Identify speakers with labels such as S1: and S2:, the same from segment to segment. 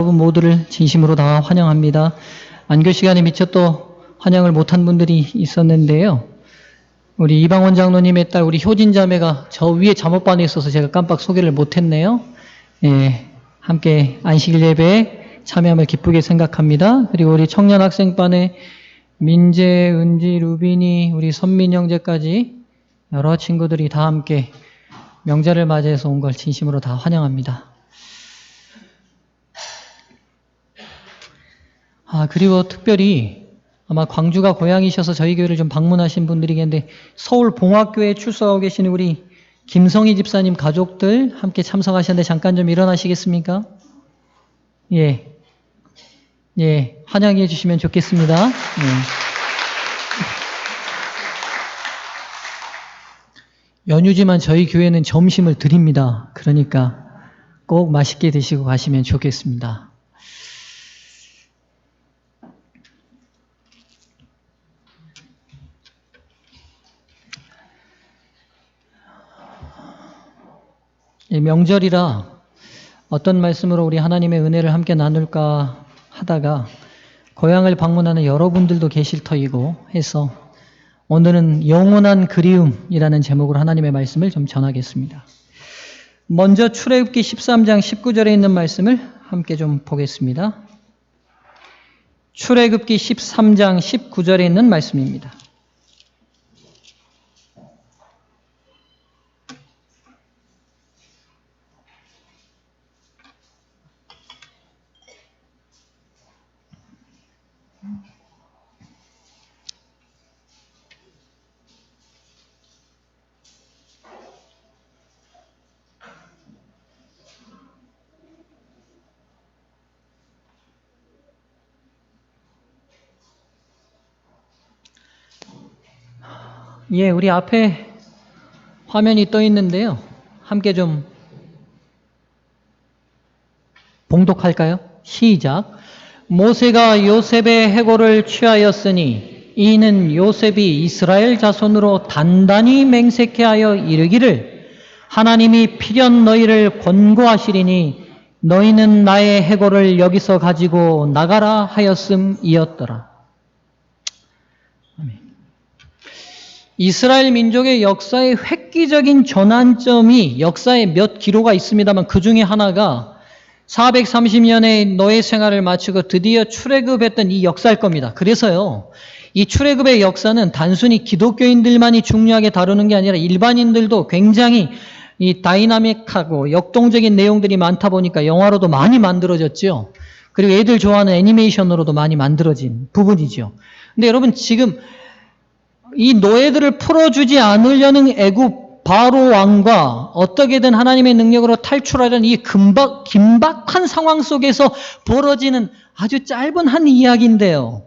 S1: 여러분 모두를 진심으로 다 환영합니다. 안교 시간에 미처 또 환영을 못한 분들이 있었는데요. 우리 이방원 장로님의 딸 우리 효진 자매가 저 위에 잠옷반에 있어서 제가 깜빡 소개를 못했네요. 예, 함께 안식일 예배에 참여함을 기쁘게 생각합니다. 그리고 우리 청년 학생반에 민재, 은지, 루빈이, 우리 선민 형제까지 여러 친구들이 다 함께 명절을 맞이해서 온 걸 진심으로 다 환영합니다. 그리고 특별히 아마 광주가 고향이셔서 저희 교회를 좀 방문하신 분들이겠는데 서울 봉화교회에 출석하고 계시는 우리 김성희 집사님 가족들 함께 참석하셨는데 잠깐 좀 일어나시겠습니까? 예, 환영해 주시면 좋겠습니다. 예. 연휴지만 저희 교회는 점심을 드립니다. 그러니까 꼭 맛있게 드시고 가시면 좋겠습니다. 명절이라 어떤 말씀으로 우리 하나님의 은혜를 함께 나눌까 하다가 고향을 방문하는 여러분들도 계실 터이고 해서 오늘은 영원한 그리움이라는 제목으로 하나님의 말씀을 좀 전하겠습니다. 먼저 출애굽기 13장 19절에 있는 말씀을 함께 좀 보겠습니다. 출애굽기 13장 19절에 있는 말씀입니다. 우리 앞에 화면이 떠 있는데요. 함께 좀 봉독할까요? 시작. 모세가 요셉의 해골을 취하였으니 이는 요셉이 이스라엘 자손으로 단단히 맹세케 하여 이르기를 하나님이 필연 너희를 권고하시리니 너희는 나의 해골을 여기서 가지고 나가라 하였음이었더라. 이스라엘 민족의 역사의 획기적인 전환점이 역사에 몇 기로가 있습니다만 그 중에 하나가 430년의 노예 생활을 마치고 드디어 출애굽했던 이 역사일 겁니다. 그래서요, 이 출애굽의 역사는 단순히 기독교인들만이 중요하게 다루는 게 아니라 일반인들도 굉장히 이 다이나믹하고 역동적인 내용들이 많다 보니까 영화로도 많이 만들어졌죠. 그리고 애들 좋아하는 애니메이션으로도 많이 만들어진 부분이죠. 근데 여러분 지금 이 노예들을 풀어주지 않으려는 애굽 바로 왕과 어떻게든 하나님의 능력으로 탈출하려는 이 긴박한 상황 속에서 벌어지는 아주 짧은 한 이야기인데요.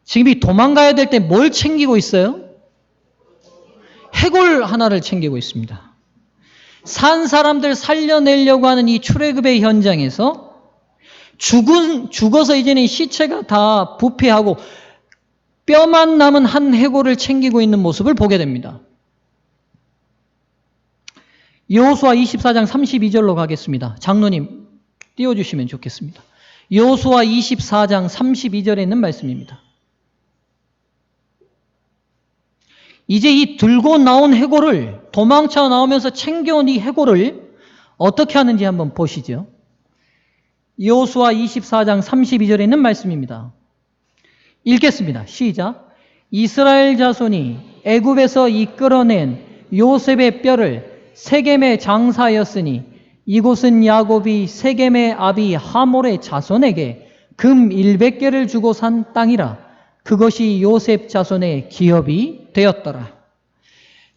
S1: 지금 이 도망가야 될 때 뭘 챙기고 있어요? 해골 하나를 챙기고 있습니다. 산 사람들 살려내려고 하는 이 출애굽의 현장에서 죽어서 이제는 시체가 다 부패하고 뼈만 남은 한 해골을 챙기고 있는 모습을 보게 됩니다. 여호수아 24장 32절로 가겠습니다. 장로님 띄워주시면 좋겠습니다. 여호수아 24장 32절에 있는 말씀입니다. 이제 이 들고 나온 해골을 도망쳐 나오면서 챙겨온 이 해골을 어떻게 하는지 한번 보시죠. 여호수아 24장 32절에 있는 말씀입니다. 읽겠습니다. 시작. 이스라엘 자손이 애굽에서 이끌어낸 요셉의 뼈를 세겜에 장사하였으니 이곳은 야곱이 세겜의 아비 하몰의 자손에게 금 100개를 주고 산 땅이라. 그것이 요셉 자손의 기업이 되었더라.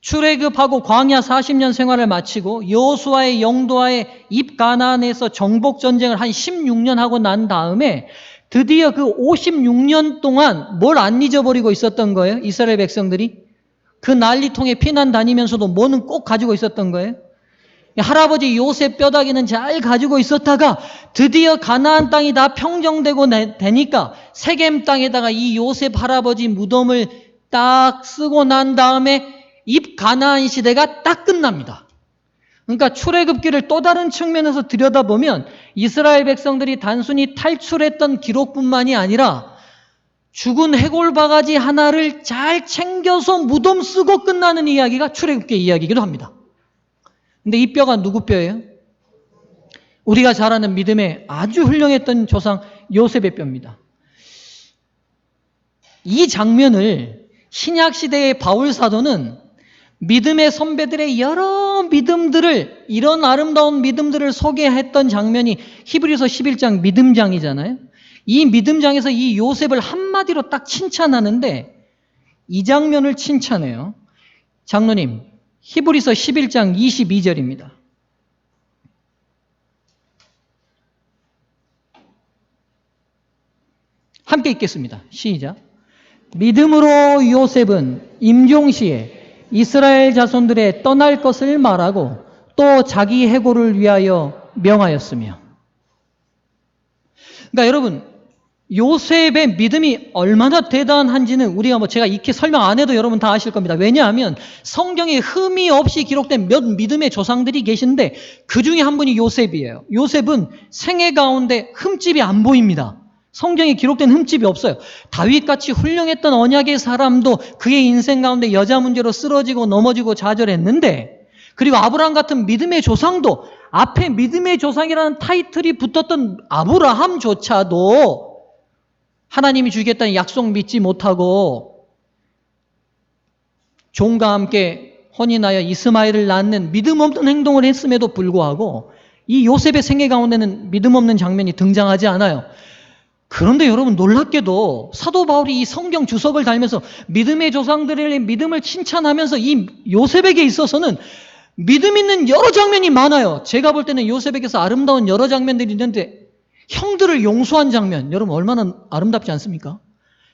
S1: 출애굽하고 광야 40년 생활을 마치고 여호수아의 영도하에 입가나안에서 정복전쟁을 한 16년 하고 난 다음에 드디어 그 56년 동안 뭘 안 잊어버리고 있었던 거예요? 이스라엘 백성들이? 그 난리통에 피난 다니면서도 뭐는 꼭 가지고 있었던 거예요? 할아버지 요셉 뼈다귀는 잘 가지고 있었다가 드디어 가나안 땅이 다 평정되고 되니까 세겜 땅에다가 이 요셉 할아버지 무덤을 딱 쓰고 난 다음에 입가나안 시대가 딱 끝납니다. 그러니까 출애굽기를 또 다른 측면에서 들여다보면 이스라엘 백성들이 단순히 탈출했던 기록뿐만이 아니라 죽은 해골 바가지 하나를 잘 챙겨서 무덤 쓰고 끝나는 이야기가 출애굽기 이야기이기도 합니다. 근데 이 뼈가 누구 뼈예요? 우리가 잘 아는 믿음의 아주 훌륭했던 조상 요셉의 뼈입니다. 이 장면을 신약 시대의 바울 사도는 믿음의 선배들의 여러 믿음들을, 이런 아름다운 믿음들을 소개했던 장면이 히브리서 11장 믿음장이잖아요. 이 믿음장에서 이 요셉을 한마디로 딱 칭찬하는데 이 장면을 칭찬해요. 장로님, 히브리서 11장 22절입니다. 함께 읽겠습니다. 시작. 믿음으로 요셉은 임종시에 이스라엘 자손들의 떠날 것을 말하고 또 자기 해고를 위하여 명하였으며. 그러니까 여러분, 요셉의 믿음이 얼마나 대단한지는 우리가 제가 익히 설명 안 해도 여러분 다 아실 겁니다. 왜냐하면 성경에 흠이 없이 기록된 몇 믿음의 조상들이 계신데 그 중에 한 분이 요셉이에요. 요셉은 생애 가운데 흠집이 안 보입니다. 성경에 기록된 흠집이 없어요. 다윗같이 훌륭했던 언약의 사람도 그의 인생 가운데 여자 문제로 쓰러지고 넘어지고 좌절했는데, 그리고 아브라함 같은 믿음의 조상도 앞에 믿음의 조상이라는 타이틀이 붙었던 아브라함조차도 하나님이 주겠다는 약속 믿지 못하고 종과 함께 혼인하여 이스마엘을 낳는 믿음 없는 행동을 했음에도 불구하고 이 요셉의 생애 가운데는 믿음 없는 장면이 등장하지 않아요. 그런데 여러분, 놀랍게도 사도 바울이 이 성경 주석을 달면서 믿음의 조상들의 믿음을 칭찬하면서 이 요셉에게 있어서는 믿음 있는 여러 장면이 많아요. 제가 볼 때는 요셉에게서 아름다운 여러 장면들이 있는데 형들을 용서한 장면, 여러분 얼마나 아름답지 않습니까?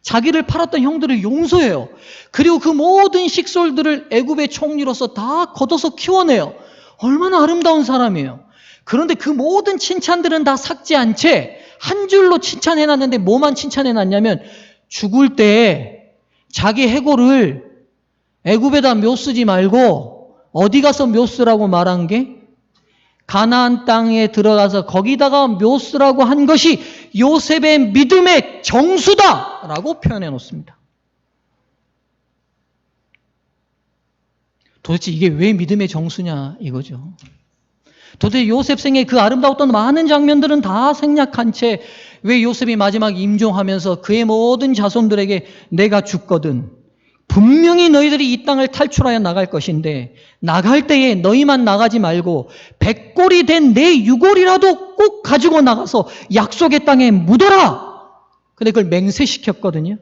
S1: 자기를 팔았던 형들을 용서해요. 그리고 그 모든 식솔들을 애굽의 총리로서 다 걷어서 키워내요. 얼마나 아름다운 사람이에요. 그런데 그 모든 칭찬들은 다 삭제한 채 한 줄로 칭찬해놨는데 뭐만 칭찬해놨냐면 죽을 때 자기 해골을 애굽에다 묘 쓰지 말고 어디 가서 묘 쓰라고 말한 게 가나안 땅에 들어가서 거기다가 묘 쓰라고 한 것이 요셉의 믿음의 정수다라고 표현해 놓습니다. 도대체 이게 왜 믿음의 정수냐 이거죠. 도대체 요셉 생의 그 아름다웠던 많은 장면들은 다 생략한 채 왜 요셉이 마지막 임종하면서 그의 모든 자손들에게 내가 죽거든 분명히 너희들이 이 땅을 탈출하여 나갈 것인데 나갈 때에 너희만 나가지 말고 백골이 된 내 유골이라도 꼭 가지고 나가서 약속의 땅에 묻어라. 근데 그걸 맹세시켰거든요.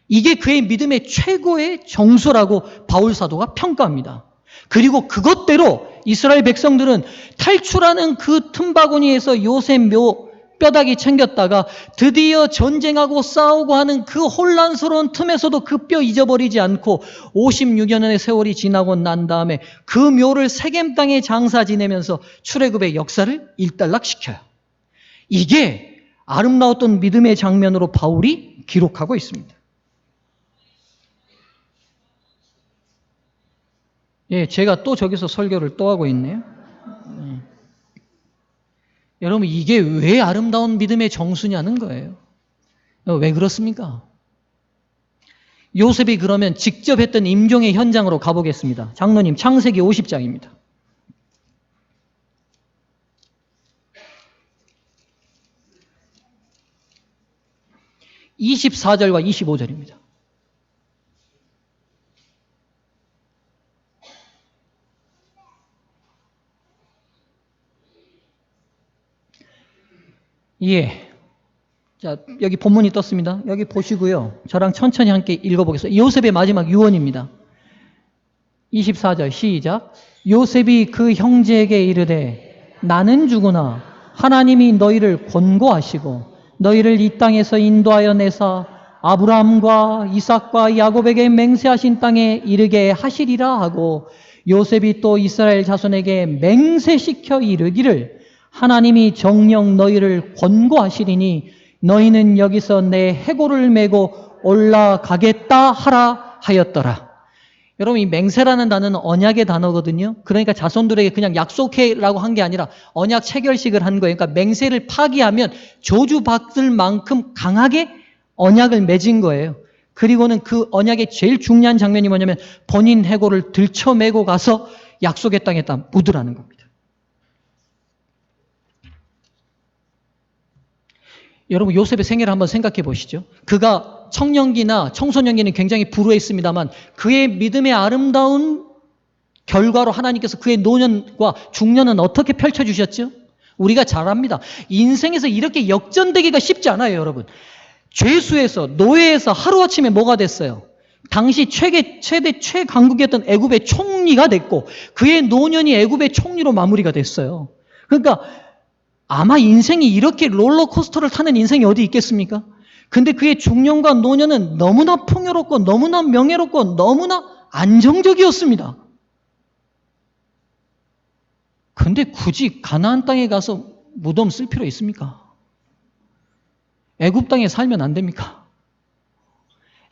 S1: 이게 그의 믿음의 최고의 정수라고 바울 사도가 평가합니다. 그리고 그것대로 이스라엘 백성들은 탈출하는 그 틈바구니에서 요셉 묘 뼈다귀 챙겼다가 드디어 전쟁하고 싸우고 하는 그 혼란스러운 틈에서도 그 뼈 잊어버리지 않고 56여 년의 세월이 지나고 난 다음에 그 묘를 세겜 땅에 장사 지내면서 출애굽의 역사를 일단락시켜요. 이게 아름다웠던 믿음의 장면으로 바울이 기록하고 있습니다. 예, 제가 또 저기서 설교를 또 하고 있네요. 여러분, 이게 왜 아름다운 믿음의 정수냐는 거예요. 왜 그렇습니까? 요셉이 그러면 직접 했던 임종의 현장으로 가보겠습니다. 장로님, 창세기 50장입니다. 24절과 25절입니다. 예. 자, 여기 본문이 떴습니다. 여기 보시고요. 저랑 천천히 함께 읽어보겠습니다. 요셉의 마지막 유언입니다. 24절 시작. 요셉이 그 형제에게 이르되 나는 죽으나 하나님이 너희를 권고하시고 너희를 이 땅에서 인도하여 내사 아브라함과 이삭과 야곱에게 맹세하신 땅에 이르게 하시리라 하고 요셉이 또 이스라엘 자손에게 맹세시켜 이르기를 하나님이 정녕 너희를 권고하시리니 너희는 여기서 내 해골을 메고 올라가겠다 하라 하였더라. 여러분 이 맹세라는 단어는 언약의 단어거든요. 그러니까 자손들에게 그냥 약속해라고 한 게 아니라 언약 체결식을 한 거예요. 그러니까 맹세를 파기하면 저주받을 만큼 강하게 언약을 맺은 거예요. 그리고는 그 언약의 제일 중요한 장면이 뭐냐면 본인 해골을 들쳐매고 가서 약속의 땅에다 묻으라는 겁니다. 여러분 요셉의 생애를 한번 생각해 보시죠. 그가 청년기나 청소년기는 굉장히 불우했습니다만 그의 믿음의 아름다운 결과로 하나님께서 그의 노년과 중년은 어떻게 펼쳐주셨죠? 우리가 잘 압니다. 인생에서 이렇게 역전되기가 쉽지 않아요, 여러분. 죄수에서 노예에서 하루아침에 뭐가 됐어요? 당시 최대 최강국이었던 애굽의 총리가 됐고 그의 노년이 애굽의 총리로 마무리가 됐어요. 그러니까 아마 인생이 이렇게 롤러코스터를 타는 인생이 어디 있겠습니까? 근데 그의 중년과 노년은 너무나 풍요롭고 너무나 명예롭고 너무나 안정적이었습니다. 근데 굳이 가나안 땅에 가서 무덤 쓸 필요 있습니까? 애굽 땅에 살면 안 됩니까?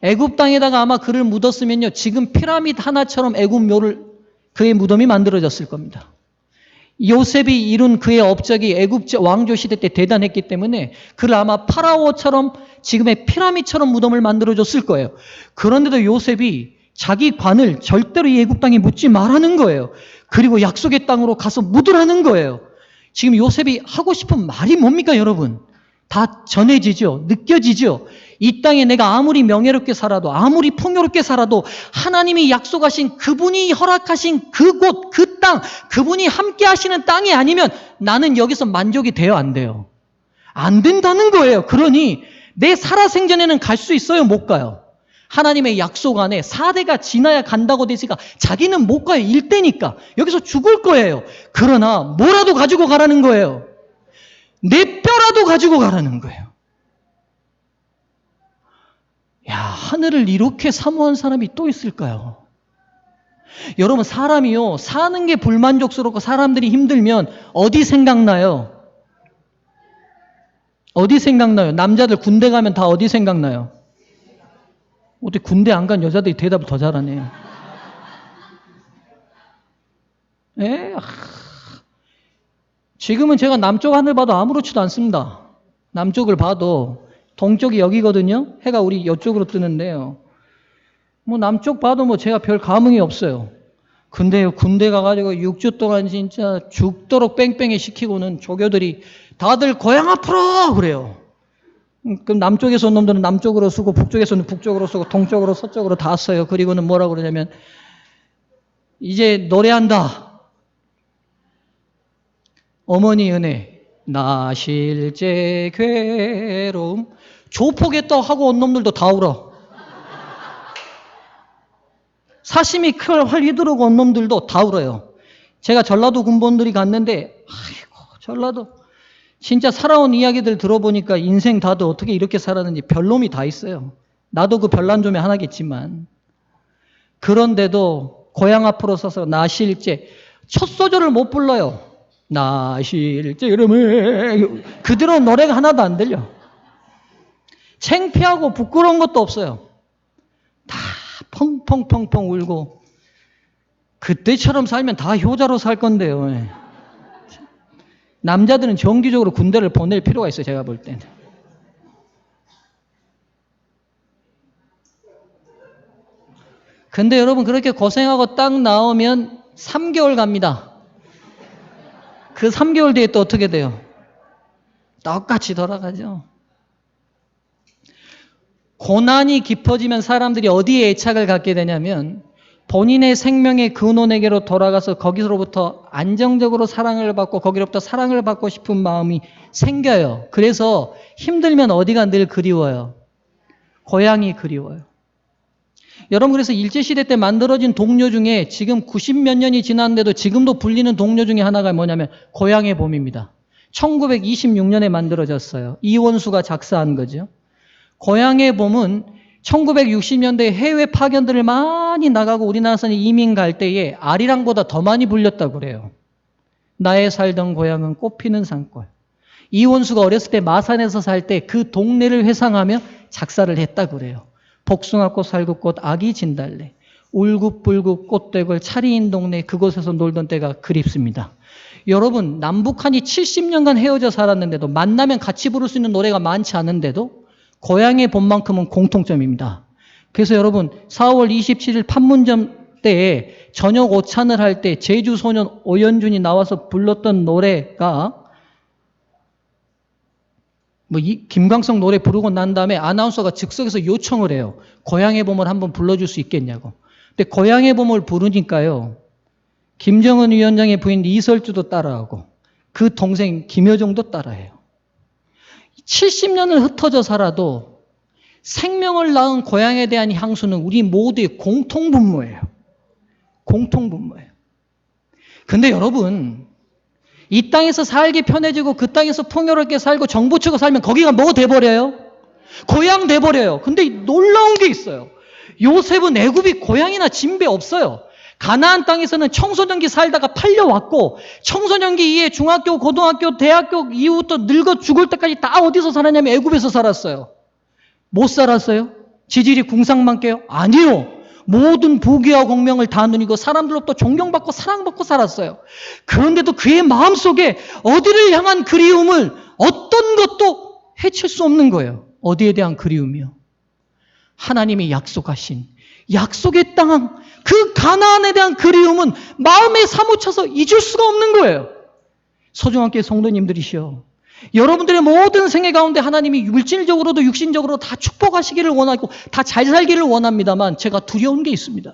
S1: 애굽 땅에다가 아마 그를 묻었으면요. 지금 피라미드 하나처럼 애굽 묘를 그의 무덤이 만들어졌을 겁니다. 요셉이 이룬 그의 업적이 애굽 왕조 시대 때 대단했기 때문에 그를 아마 파라오처럼 지금의 피라미드처럼 무덤을 만들어줬을 거예요. 그런데도 요셉이 자기 관을 절대로 이 애굽 땅에 묻지 말라는 거예요. 그리고 약속의 땅으로 가서 묻으라는 거예요. 지금 요셉이 하고 싶은 말이 뭡니까, 여러분? 다 전해지죠. 느껴지죠. 이 땅에 내가 아무리 명예롭게 살아도 아무리 풍요롭게 살아도 하나님이 약속하신 그분이 허락하신 그곳 그 땅 그분이 함께 하시는 땅이 아니면 나는 여기서 만족이 돼요 안 돼요? 안 된다는 거예요. 그러니 내 살아생전에는 갈 수 있어요 못 가요? 하나님의 약속 안에 4대가 지나야 간다고 되니까 자기는 못 가요. 일대니까 여기서 죽을 거예요. 그러나 뭐라도 가지고 가라는 거예요. 내 뼈라도 가지고 가라는 거예요. 야, 하늘을 이렇게 사모한 사람이 또 있을까요? 여러분 사람이요 사는 게 불만족스럽고 사람들이 힘들면 어디 생각나요? 어디 생각나요? 남자들 군대 가면 다 어디 생각나요? 어떻게 군대 안 간 여자들이 대답을 더 잘하네. 에? 지금은 제가 남쪽 하늘 봐도 아무렇지도 않습니다. 남쪽을 봐도 동쪽이 여기거든요. 해가 우리 이쪽으로 뜨는데요. 뭐 남쪽 봐도 뭐 제가 별 감흥이 없어요. 근데 군대 가가지고 6주 동안 진짜 죽도록 뺑뺑이 시키고는 조교들이 다들 고향 앞으로 그래요. 그럼 남쪽에서 온 놈들은 남쪽으로 쓰고 북쪽에서는 북쪽으로 쓰고 동쪽으로 서쪽으로 다 써요. 그리고는 뭐라고 그러냐면 이제 노래한다. 어머니 은혜 나 실제 괴로움 조폭했다 하고 온 놈들도 다 울어. 사시미 칼 휘두르고 온 놈들도 다 울어요. 제가 전라도 군본들이 갔는데 아이고 전라도 진짜 살아온 이야기들 들어보니까 인생 다들 어떻게 이렇게 살았는지 별놈이 다 있어요. 나도 그 별난 점의 하나겠지만 그런데도 고향 앞으로 서서 나 실제 첫 소절을 못 불러요. 나 실제 이러면 그대로 노래가 하나도 안 들려. 창피하고 부끄러운 것도 없어요. 다 펑펑펑펑 울고 그때처럼 살면 다 효자로 살 건데요. 남자들은 정기적으로 군대를 보낼 필요가 있어요. 제가 볼 때는. 근데 여러분 그렇게 고생하고 딱 나오면 3개월 갑니다. 그 3개월 뒤에 또 어떻게 돼요? 똑같이 돌아가죠. 고난이 깊어지면 사람들이 어디에 애착을 갖게 되냐면 본인의 생명의 근원에게로 돌아가서 거기서부터 안정적으로 사랑을 받고 거기로부터 사랑을 받고 싶은 마음이 생겨요. 그래서 힘들면 어디가 늘 그리워요? 고향이 그리워요. 여러분 그래서 일제시대 때 만들어진 동요 중에 지금 90몇 년이 지났는데도 지금도 불리는 동요 중에 하나가 뭐냐면 고향의 봄입니다. 1926년에 만들어졌어요. 이원수가 작사한 거죠. 고향의 봄은 1960년대에 해외 파견들을 많이 나가고 우리나라에서 이민 갈 때에 아리랑보다 더 많이 불렸다고 그래요. 나의 살던 고향은 꽃피는 산골. 이원수가 어렸을 때 마산에서 살 때 그 동네를 회상하며 작사를 했다고 그래요. 복숭아꽃, 살구꽃, 아기 진달래. 울긋불긋 꽃대걸 차리인 동네 그곳에서 놀던 때가 그립습니다. 여러분, 남북한이 70년간 헤어져 살았는데도 만나면 같이 부를 수 있는 노래가 많지 않은데도 고향의 봄만큼은 공통점입니다. 그래서 여러분 4월 27일 판문점 때에 저녁 오찬을 할 때 제주소년 오연준이 나와서 불렀던 노래가 김광석 노래 부르고 난 다음에 아나운서가 즉석에서 요청을 해요. 고향의 봄을 한번 불러줄 수 있겠냐고. 근데 고향의 봄을 부르니까요. 김정은 위원장의 부인 이설주도 따라하고 그 동생 김여정도 따라해요. 70년을 흩어져 살아도 생명을 낳은 고향에 대한 향수는 우리 모두의 공통분모예요. 공통분모예요. 근데 여러분, 이 땅에서 살기 편해지고 그 땅에서 풍요롭게 살고 정부 치고 살면 거기가 뭐 돼버려요? 고향 돼버려요. 근데 놀라운 게 있어요. 요셉은 애굽이 고향이나 진배 없어요. 가나안 땅에서는 청소년기 살다가 팔려왔고 청소년기 이후에 중학교, 고등학교, 대학교 이후부터 늙어 죽을 때까지 다 어디서 살았냐면 애굽에서 살았어요. 못 살았어요? 지질이 궁상만께요? 아니요. 모든 부귀와 공명을 다 누리고 사람들로부터 존경받고 사랑받고 살았어요. 그런데도 그의 마음속에 어디를 향한 그리움을 어떤 것도 해칠 수 없는 거예요. 어디에 대한 그리움이요? 하나님이 약속하신 약속의 땅, 그 가나안에 대한 그리움은 마음에 사무쳐서 잊을 수가 없는 거예요. 소중한 교회 성도님들이시여, 여러분들의 모든 생애 가운데 하나님이 물질적으로도 육신적으로도 다 축복하시기를 원하고 다 잘 살기를 원합니다만 제가 두려운 게 있습니다.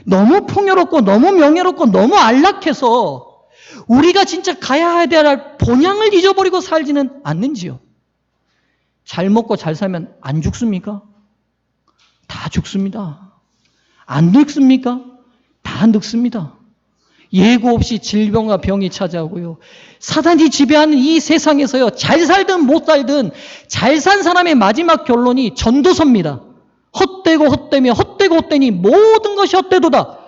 S1: 너무 풍요롭고 너무 명예롭고 너무 안락해서 우리가 진짜 가야 될 본향을 잊어버리고 살지는 않는지요? 잘 먹고 잘 살면 안 죽습니까? 다 죽습니다. 안 늙습니까? 다 늙습니다. 예고 없이 질병과 병이 찾아오고요. 사단이 지배하는 이 세상에서요. 잘 살든 못 살든 잘 산 사람의 마지막 결론이 전도서입니다. 헛되고 헛되며 헛되고 헛되니 모든 것이 헛되도다.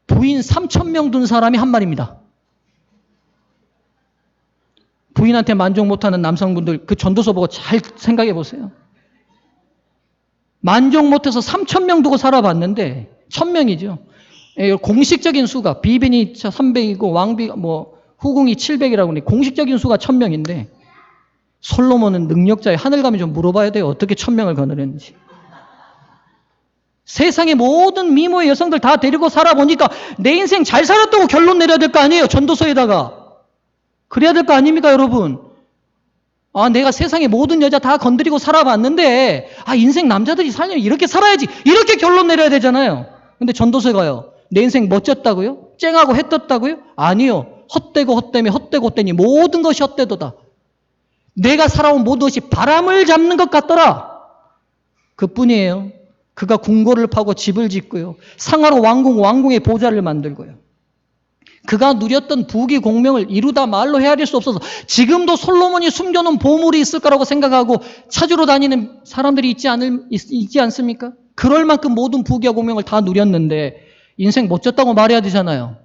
S1: 부인 3,000명 둔 사람이 한 말입니다. 부인한테 만족 못하는 남성분들 그 전도서 보고 잘 생각해 보세요. 만족 못해서 3,000명 두고 살아봤는데 1,000명이죠. 공식적인 수가 비빈이 300이고 왕비 후궁이 700이라고 하니 공식적인 수가 1,000명인데 솔로몬은 능력자의 하늘 가면 좀 물어봐야 돼요. 어떻게 1,000명을 거느렸는지. 세상의 모든 미모의 여성들 다 데리고 살아보니까 내 인생 잘 살았다고 결론 내려야 될 거 아니에요. 전도서에다가. 그래야 될 거 아닙니까 여러분? 내가 세상의 모든 여자 다 건드리고 살아봤는데 인생 남자들이 살려면 이렇게 살아야지. 이렇게 결론 내려야 되잖아요. 근데 전도서에 가요. 내 인생 멋졌다고요? 쨍하고 해떴다고요? 아니요. 헛되고 헛되며 헛되고 헛되니 모든 것이 헛되도다. 내가 살아온 모든 것이 바람을 잡는 것 같더라. 그뿐이에요. 그가 궁궐을 파고 집을 짓고요. 상하로 왕궁의 보좌를 만들고요. 그가 누렸던 부귀 공명을 이루다 말로 헤아릴 수 없어서 지금도 솔로몬이 숨겨놓은 보물이 있을 거라고 생각하고 찾으러 다니는 사람들이 있지 않습니까? 그럴 만큼 모든 부귀와 공명을 다 누렸는데 인생 멋졌다고 말해야 되잖아요.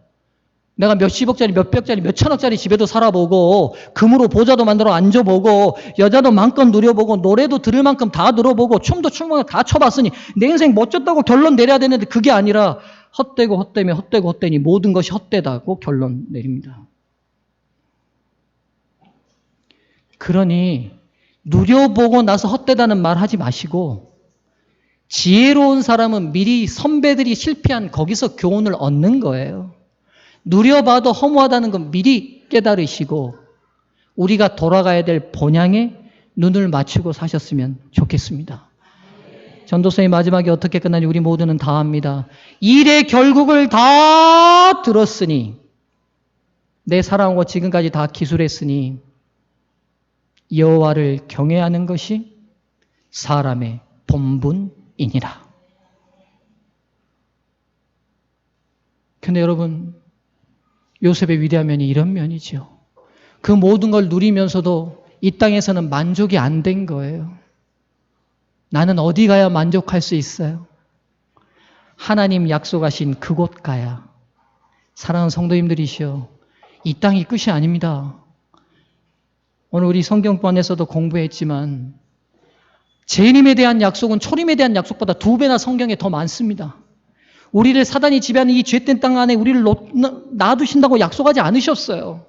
S1: 내가 몇십억짜리, 몇백짜리, 몇천억짜리 집에도 살아보고 금으로 보좌도 만들어 앉아보고 여자도 마음껏 누려보고 노래도 들을 만큼 다 들어보고 춤도 춤을 다 춰봤으니 내 인생 멋졌다고 결론 내려야 되는데 그게 아니라 헛되고 헛되며 헛되고 헛되니 모든 것이 헛되다고 결론 내립니다. 그러니 누려보고 나서 헛되다는 말 하지 마시고 지혜로운 사람은 미리 선배들이 실패한 거기서 교훈을 얻는 거예요. 누려봐도 허무하다는 건 미리 깨달으시고 우리가 돌아가야 될 본향에 눈을 맞추고 사셨으면 좋겠습니다. 전도서의 마지막에 어떻게 끝나는지 우리 모두는 다 압니다. 일의 결국을 다 들었으니 내 살아온 것 지금까지 다 기술했으니 여호와를 경외하는 것이 사람의 본분이니라. 근데 여러분 요셉의 위대한 면이 이런 면이죠. 그 모든 걸 누리면서도 이 땅에서는 만족이 안 된 거예요. 나는 어디 가야 만족할 수 있어요? 하나님 약속하신 그곳 가야. 사랑하는 성도님들이시여, 이 땅이 끝이 아닙니다. 오늘 우리 성경권에서도 공부했지만 재림에 대한 약속은 초림에 대한 약속보다 2배나 성경에 더 많습니다. 우리를 사단이 지배하는 이 죄된 땅 안에 우리를 놔두신다고 약속하지 않으셨어요.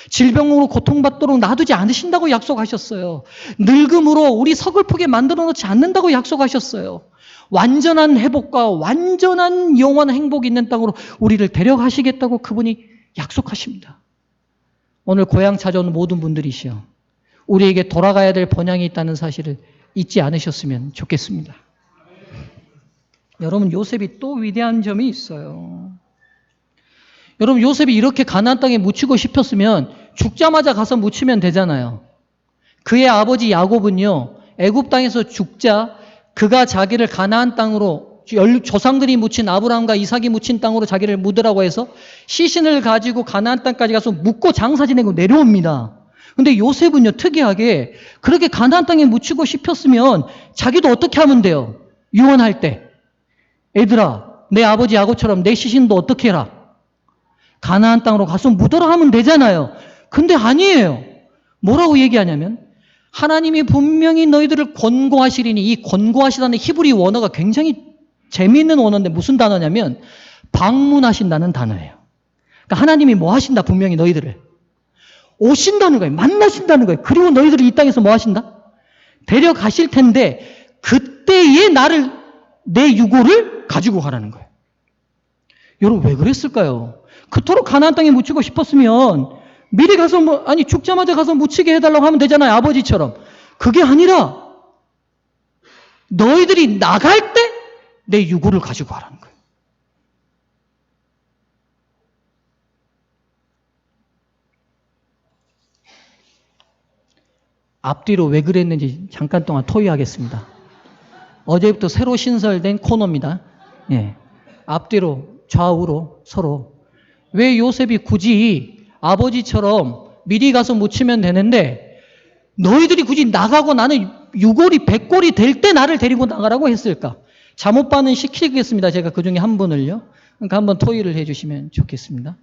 S1: 질병으로 고통받도록 놔두지 않으신다고 약속하셨어요. 늙음으로 우리 서글프게 만들어 놓지 않는다고 약속하셨어요. 완전한 회복과 완전한 영원한 행복이 있는 땅으로 우리를 데려가시겠다고 그분이 약속하십니다. 오늘 고향 찾아오는 모든 분들이시여, 우리에게 돌아가야 될 번향이 있다는 사실을 잊지 않으셨으면 좋겠습니다. 여러분, 요셉이 또 위대한 점이 있어요. 여러분, 요셉이 이렇게 가나안 땅에 묻히고 싶었으면 죽자마자 가서 묻히면 되잖아요. 그의 아버지 야곱은요, 애굽 땅에서 죽자 그가 자기를 가나안 땅으로, 조상들이 묻힌 아브라함과 이삭이 묻힌 땅으로 자기를 묻으라고 해서 시신을 가지고 가나안 땅까지 가서 묻고 장사 지내고 내려옵니다. 근데 요셉은요, 특이하게 그렇게 가나안 땅에 묻히고 싶었으면 자기도 어떻게 하면 돼요? 유언할 때, 애들아, 내 아버지 야곱처럼 내 시신도 어떻게 해라? 가나안 땅으로 가서 묻어라 하면 되잖아요. 근데 아니에요. 뭐라고 얘기하냐면, 하나님이 분명히 너희들을 권고하시리니, 이 권고하시다는 히브리 원어가 굉장히 재미있는 원어인데 무슨 단어냐면 방문하신다는 단어예요. 그러니까 하나님이 뭐 하신다, 분명히 너희들을 오신다는 거예요. 만나신다는 거예요. 그리고 너희들이 이 땅에서 뭐 하신다? 데려가실 텐데 그때에 내 유고를 가지고 가라는 거예요. 여러분, 왜 그랬을까요? 그토록 가나안 땅에 묻히고 싶었으면 미리 가서 죽자마자 가서 묻히게 해달라고 하면 되잖아요. 아버지처럼. 그게 아니라 너희들이 나갈 때 내 유고를 가지고 가라는 거예요. 앞뒤로 왜 그랬는지 잠깐 동안 토의하겠습니다. 어제부터 새로 신설된 코너입니다. 예. 앞뒤로 좌우로 서로. 왜 요셉이 굳이 아버지처럼 미리 가서 묻히면 되는데 너희들이 굳이 나가고 나는 유골이 백골이 될 때 나를 데리고 나가라고 했을까? 잠옷반은 시키겠습니다. 제가 그 중에 한 분을요. 그러니까 한번 토의를 해주시면 좋겠습니다.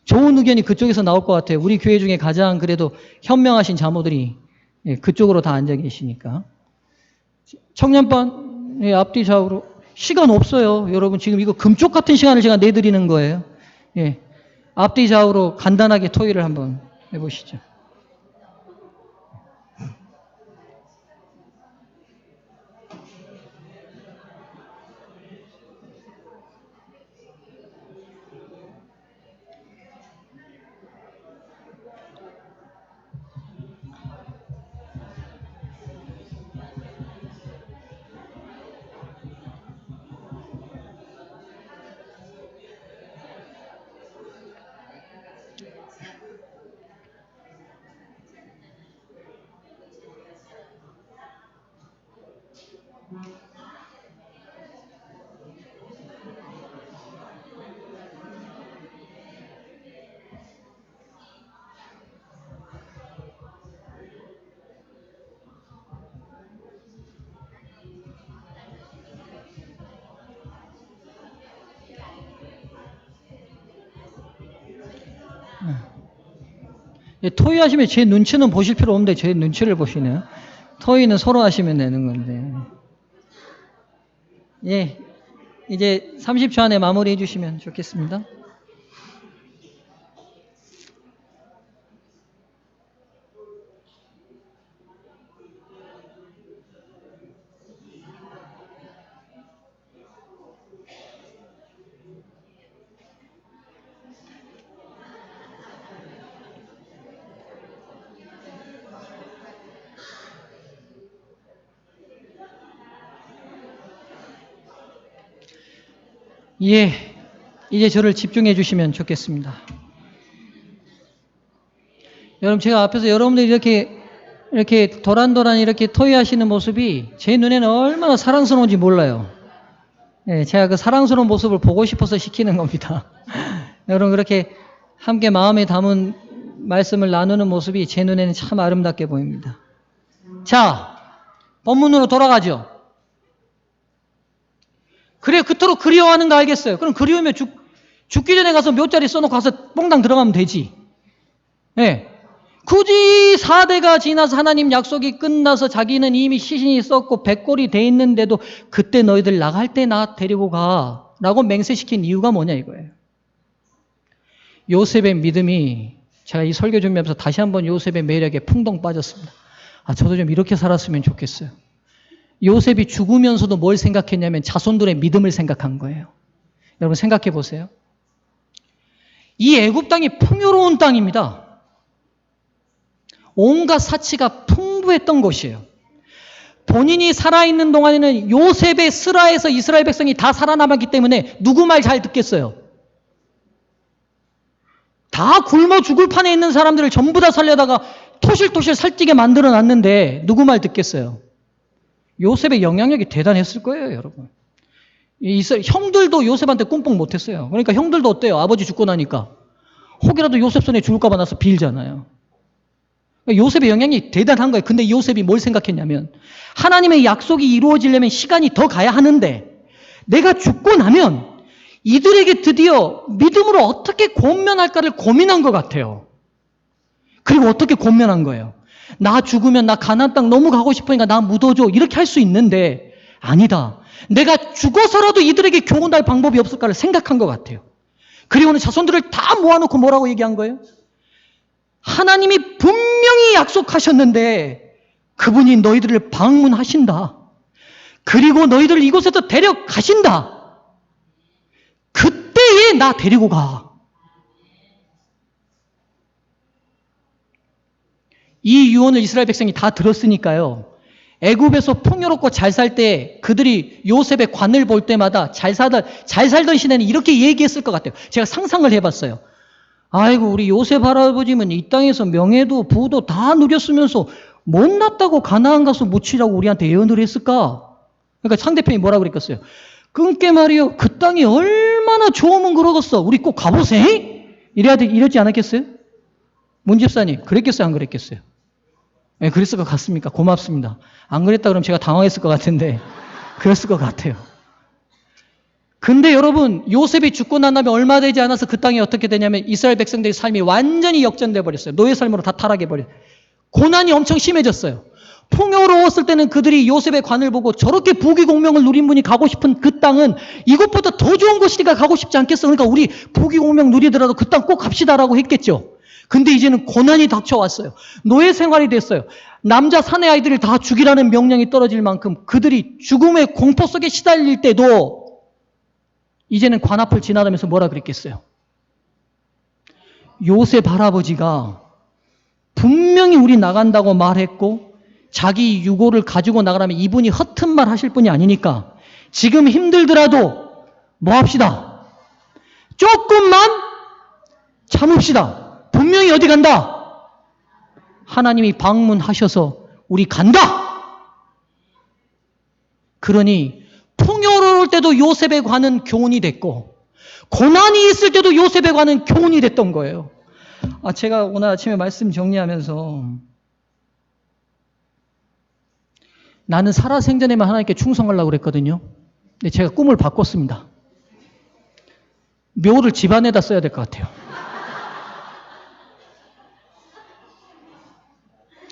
S1: 좋은 의견이 그쪽에서 나올 것 같아요. 우리 교회 중에 가장 그래도 현명하신 자모들이 그쪽으로 다 앉아 계시니까. 청년반 앞뒤 좌우로. 시간 없어요. 여러분, 지금 이거 금쪽 같은 시간을 제가 내드리는 거예요. 예. 앞뒤 좌우로 간단하게 토의를 한번 해보시죠. 토의하시면 제 눈치는 보실 필요 없는데 제 눈치를 보시네요. 토의는 서로 하시면 되는 건데. 예, 이제 30초 안에 마무리해 주시면 좋겠습니다. 예, 이제 저를 집중해 주시면 좋겠습니다. 여러분, 제가 앞에서 여러분들이 이렇게 도란도란 이렇게 토의하시는 모습이 제 눈에는 얼마나 사랑스러운지 몰라요. 예, 제가 그 사랑스러운 모습을 보고 싶어서 시키는 겁니다. 여러분, 그렇게 함께 마음에 담은 말씀을 나누는 모습이 제 눈에는 참 아름답게 보입니다. 자, 본문으로 돌아가죠. 그래, 그토록 그리워하는 거 알겠어요. 그럼 그리우면 죽기 전에 가서 몇 자리 써놓고 가서 뽕당 들어가면 되지. 예. 굳이 4대가 지나서 하나님 약속이 끝나서 자기는 이미 시신이 썼고 백골이 돼 있는데도 그때 너희들 나갈 때 나 데리고 가. 라고 맹세시킨 이유가 뭐냐 이거예요. 요셉의 믿음이, 제가 이 설교 준비하면서 다시 한번 요셉의 매력에 풍덩 빠졌습니다. 저도 좀 이렇게 살았으면 좋겠어요. 요셉이 죽으면서도 뭘 생각했냐면 자손들의 믿음을 생각한 거예요. 여러분 생각해 보세요. 이 애굽 땅이 풍요로운 땅입니다. 온갖 사치가 풍부했던 곳이에요. 본인이 살아있는 동안에는 요셉의 슬하에서 이스라엘 백성이 다 살아남았기 때문에 누구 말 잘 듣겠어요? 다 굶어 죽을 판에 있는 사람들을 전부 다 살려다가 토실토실 살찌게 만들어 놨는데 누구 말 듣겠어요? 요셉의 영향력이 대단했을 거예요, 여러분. 형들도 요셉한테 꼼뽕 못했어요. 그러니까 형들도 어때요? 아버지 죽고 나니까 혹이라도 요셉 손에 죽을까 봐 나서 빌잖아요. 요셉의 영향이 대단한 거예요. 근데 요셉이 뭘 생각했냐면 하나님의 약속이 이루어지려면 시간이 더 가야 하는데 내가 죽고 나면 이들에게 드디어 믿음으로 어떻게 권면할까를 고민한 것 같아요. 그리고 어떻게 권면한 거예요? 나 죽으면 나 가나안 땅 너무 가고 싶으니까 나 묻어줘. 이렇게 할 수 있는데 아니다. 내가 죽어서라도 이들에게 교훈할 방법이 없을까를 생각한 것 같아요. 그리고는 자손들을 다 모아놓고 뭐라고 얘기한 거예요? 하나님이 분명히 약속하셨는데 그분이 너희들을 방문하신다. 그리고 너희들을 이곳에서 데려가신다. 그때에 나 데리고 가. 이 유언을 이스라엘 백성이 다 들었으니까요. 애굽에서 풍요롭고 잘 살 때 그들이 요셉의 관을 볼 때마다 잘 살던 시대는 이렇게 얘기했을 것 같아요. 제가 상상을 해봤어요. 아이고 우리 요셉 할아버지는 이 땅에서 명예도 부도 다 누렸으면서 못났다고 가나안 가서 묻히라고 우리한테 예언을 했을까? 그러니까 상대편이 뭐라고 그랬겠어요? 그러니까 말이요. 그 땅이 얼마나 좋으면 그러겠어. 우리 꼭 가보세? 이러지 않았겠어요? 문 집사님 그랬겠어요? 안 그랬겠어요? 네, 그랬을 것 같습니까? 고맙습니다. 안 그랬다 그러면 제가 당황했을 것 같은데 그랬을 것 같아요. 근데 여러분 요셉이 죽고 난 다음에 얼마 되지 않아서 그 땅이 어떻게 되냐면 이스라엘 백성들의 삶이 완전히 역전돼 버렸어요. 노예 삶으로 다 타락해 버렸어요. 고난이 엄청 심해졌어요. 풍요로웠을 때는 그들이 요셉의 관을 보고 저렇게 부귀공명을 누린 분이 가고 싶은 그 땅은 이것보다 더 좋은 곳이니까 가고 싶지 않겠어. 그러니까 우리 부귀공명 누리더라도 그 땅 꼭 갑시다라고 했겠죠. 근데 이제는 고난이 닥쳐왔어요. 노예 생활이 됐어요. 남자 사내 아이들을 다 죽이라는 명령이 떨어질 만큼 그들이 죽음의 공포 속에 시달릴 때도 이제는 관 앞을 지나가면서 뭐라 그랬겠어요? 요셉 할아버지가 분명히 우리 나간다고 말했고 자기 유고를 가지고 나가라면 이분이 허튼 말 하실 분이 아니니까 지금 힘들더라도 뭐 합시다? 조금만 참읍시다. 분명히 어디 간다? 하나님이 방문하셔서 우리 간다. 그러니 풍요로울 때도 요셉에 관한 교훈이 됐고 고난이 있을 때도 요셉에 관한 교훈이 됐던 거예요. 제가 오늘 아침에 말씀 정리하면서 나는 살아생전에만 하나님께 충성하려고 그랬거든요. 근데 제가 꿈을 바꿨습니다. 묘를 집안에다 써야 될 것 같아요.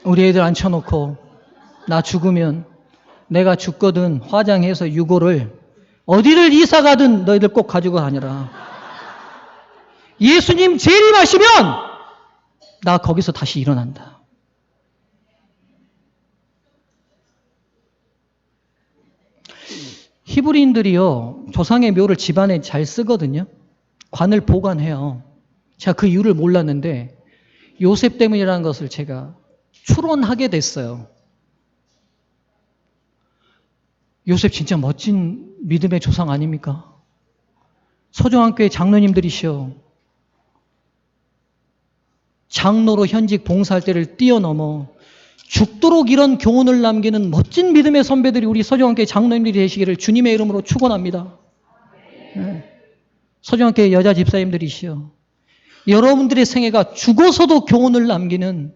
S1: 우리 애들 앉혀놓고 나 죽으면 내가 죽거든 화장해서 유고를 어디를 이사 가든 너희들 꼭 가지고 다녀라. 예수님 재림하시면 나 거기서 다시 일어난다. 히브리인들이요 조상의 묘를 집안에 잘 쓰거든요. 관을 보관해요. 제가 그 이유를 몰랐는데 요셉 때문이라는 것을 제가 추론하게 됐어요. 요셉 진짜 멋진 믿음의 조상 아닙니까? 서정한교회 장로님들이시여 장로로 현직 봉사할 때를 뛰어넘어 죽도록 이런 교훈을 남기는 멋진 믿음의 선배들이 우리 서정한교회 장로님들이 되시기를 주님의 이름으로 축원합니다. 네. 서정한교회 여자 집사님들이시여 여러분들의 생애가 죽어서도 교훈을 남기는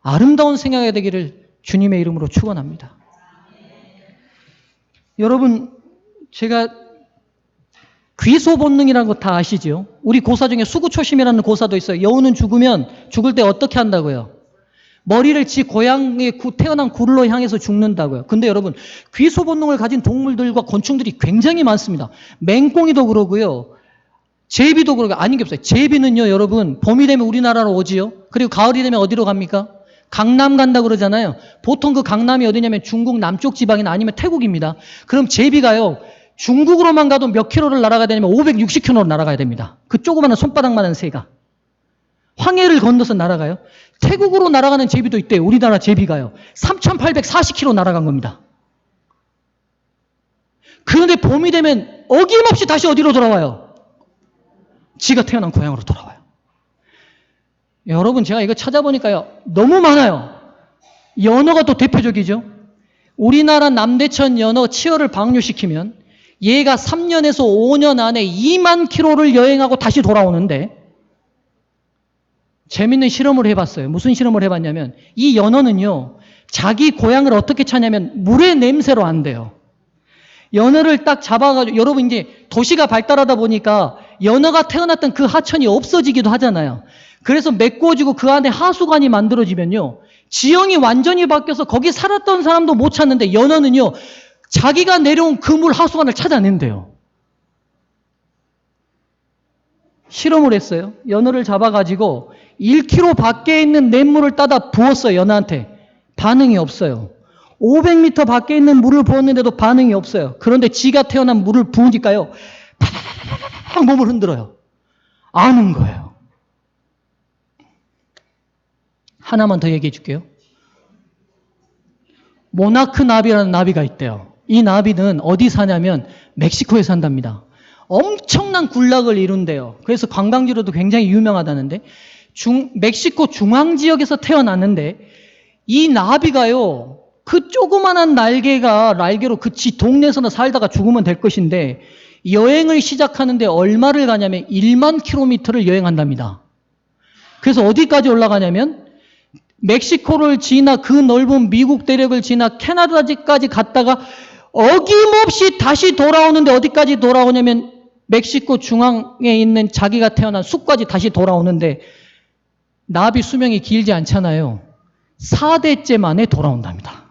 S1: 아름다운 생애가 되기를 주님의 이름으로 축원합니다. 여러분 제가 귀소 본능이라는 거 다 아시죠? 우리 고사 중에 수구초심이라는 고사도 있어요. 여우는 죽으면 죽을 때 어떻게 한다고요? 머리를 지 고향의 태어난 굴로 향해서 죽는다고요. 근데 여러분, 귀소 본능을 가진 동물들과 곤충들이 굉장히 많습니다. 맹꽁이도 그러고요. 제비도 그러고, 아닌 게 없어요. 제비는요, 여러분, 봄이 되면 우리나라로 오지요. 그리고 가을이 되면 어디로 갑니까? 강남 간다 그러잖아요. 보통 그 강남이 어디냐면 중국 남쪽 지방이나 아니면 태국입니다. 그럼 제비가요, 중국으로만 가도 몇 킬로를 날아가야 되냐면 560킬로를 날아가야 됩니다. 그 조그마한 손바닥만한 새가. 황해를 건너서 날아가요. 태국으로 날아가는 제비도 있대요. 우리나라 제비가요. 3,840km 날아간 겁니다. 그런데 봄이 되면 어김없이 다시 어디로 돌아와요? 지가 태어난 고향으로 돌아와요. 여러분, 제가 이거 찾아보니까요, 너무 많아요. 연어가 또 대표적이죠. 우리나라 남대천 연어 치어를 방류시키면 얘가 3년에서 5년 안에 2만 킬로를 여행하고 다시 돌아오는데, 재밌는 실험을 해봤어요. 무슨 실험을 해봤냐면, 이 연어는요, 자기 고향을 어떻게 찾냐면 물의 냄새로 안 돼요. 연어를 딱 잡아가지고, 여러분 이제 도시가 발달하다 보니까 연어가 태어났던 그 하천이 없어지기도 하잖아요. 그래서 메꿔지고 그 안에 하수관이 만들어지면요, 지형이 완전히 바뀌어서 거기 살았던 사람도 못 찾는데, 연어는요, 자기가 내려온 그 물 하수관을 찾아낸대요. 실험을 했어요. 연어를 잡아가지고 1km 밖에 있는 냇물을 따다 부었어요. 연어한테. 반응이 없어요. 500m 밖에 있는 물을 부었는데도 반응이 없어요. 그런데 지가 태어난 물을 부으니까요, 팍 몸을 흔들어요. 아는 거예요. 하나만 더 얘기해 줄게요. 모나크 나비라는 나비가 있대요. 이 나비는 어디 사냐면 멕시코에 산답니다. 엄청난 군락을 이룬대요. 그래서 관광지로도 굉장히 유명하다는데, 멕시코 중앙 지역에서 태어났는데, 이 나비가요, 그 조그만한 날개로 그 지 동네에서나 살다가 죽으면 될 것인데, 여행을 시작하는데 얼마를 가냐면 1만 킬로미터를 여행한답니다. 그래서 어디까지 올라가냐면 멕시코를 지나 그 넓은 미국 대륙을 지나 캐나다까지 갔다가 어김없이 다시 돌아오는데, 어디까지 돌아오냐면 멕시코 중앙에 있는 자기가 태어난 숲까지 다시 돌아오는데, 나비 수명이 길지 않잖아요. 4대째 만에 돌아온답니다.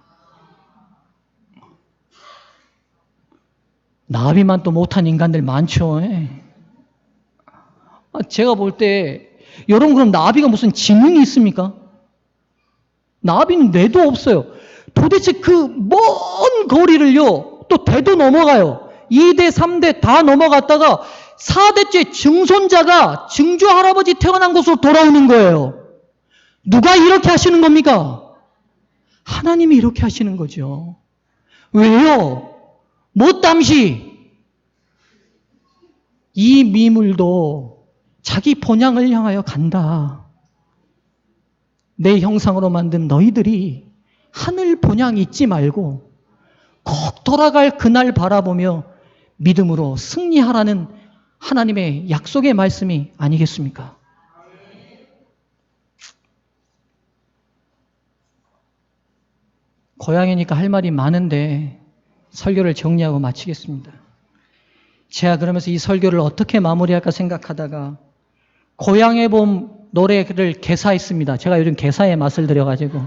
S1: 나비만 또 못한 인간들 많죠. 제가 볼 때, 여러분, 그럼 나비가 무슨 지능이 있습니까? 나비는 뇌도 없어요. 도대체 그 먼 거리를요, 또 대도 넘어가요. 2대, 3대 다 넘어갔다가 4대째 증손자가 증조 할아버지 태어난 곳으로 돌아오는 거예요. 누가 이렇게 하시는 겁니까? 하나님이 이렇게 하시는 거죠. 왜요? 못담시 이 미물도 자기 본향을 향하여 간다. 내 형상으로 만든 너희들이 하늘 본향 잊지 말고 꼭 돌아갈 그날 바라보며 믿음으로 승리하라는 하나님의 약속의 말씀이 아니겠습니까? 고향이니까 할 말이 많은데 설교를 정리하고 마치겠습니다. 제가 그러면서 이 설교를 어떻게 마무리할까 생각하다가 고향의 봄 노래를 개사했습니다. 제가 요즘 개사의 맛을 들여가지고,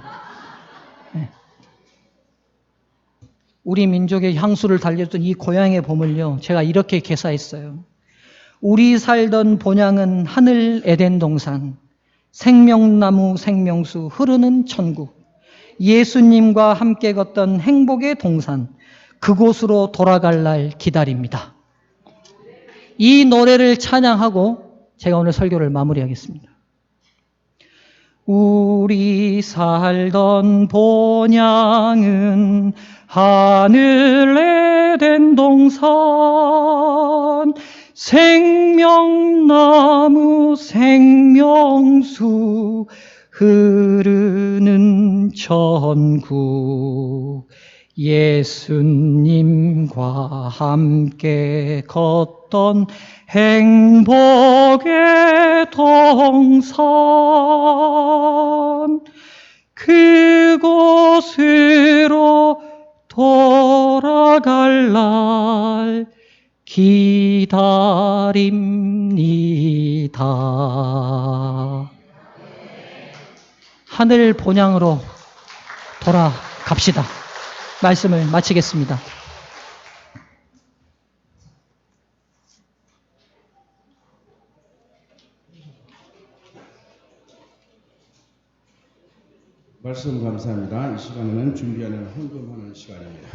S1: 우리 민족의 향수를 달렸던 이 고향의 봄을요, 제가 이렇게 개사했어요. 우리 살던 본향은 하늘 에덴 동산, 생명나무 생명수 흐르는 천국, 예수님과 함께 걷던 행복의 동산, 그곳으로 돌아갈 날 기다립니다. 이 노래를 찬양하고 제가 오늘 설교를 마무리하겠습니다. 우리 살던 본향은 하늘 에덴 동산, 생명나무 생명수 흐르는 천국, 예수님과 함께 걷던 행복의 동산, 그곳으로 돌아갈 날 기다립니다. 하늘 본향으로 돌아갑시다. 말씀을 마치겠습니다.
S2: 말씀 감사합니다. 이 시간에는 준비하는 헌금하는 시간입니다.